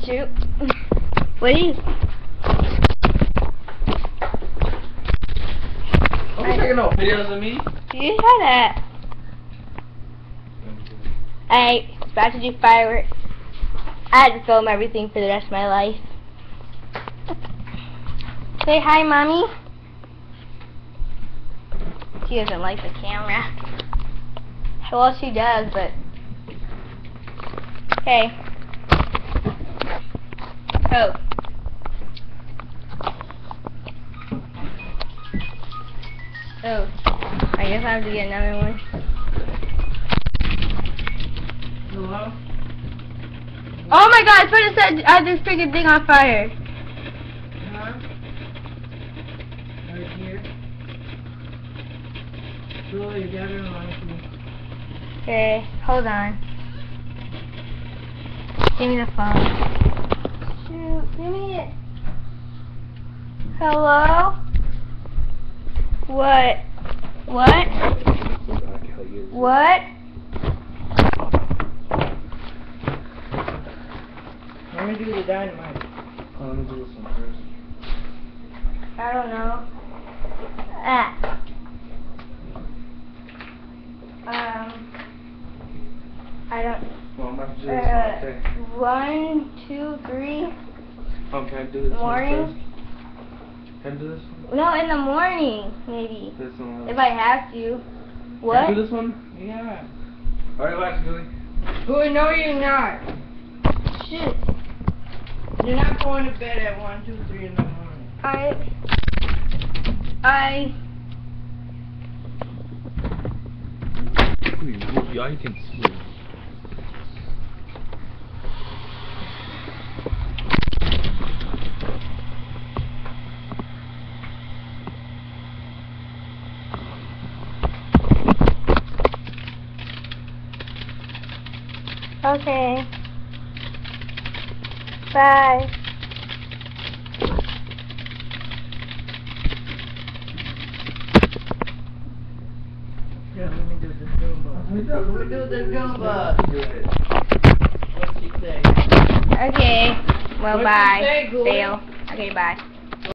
Shoot. What are you? I'm taking no videos of me. You saw that. I about to do fireworks. I had to film everything for the rest of my life. Say hi, Mommy. She doesn't like the camera. Well, she does, but... Okay. Oh. Oh. I guess I have to get another one. Hello? Oh my god, I put this freaking thing on fire. Huh? Right here. Julie, you got it on me. Okay, hold on. Give me the phone. Shoot, give me it. Hello? What? What? What? Let me do the dynamite. Oh, let me do this one first. I don't know. Ah. I don't. Well, I'm about to do this one. Okay. 1, 2, 3. Oh, can I do this Morning? one first? Can I do this one? No, in the morning, maybe. This one. If I have to. What? Can I do this one? Yeah. Alright, watch, Julie. Boy, no, you're not. Shit. You're not going to bed at 1, 2, 3 in the morning. I can see. Okay. Bye. Yeah, let me do the Goomba. Let me do the Goomba. What'd she say? Okay. Well, What'd you bye. say, Ghoulie? Fail. Okay, bye.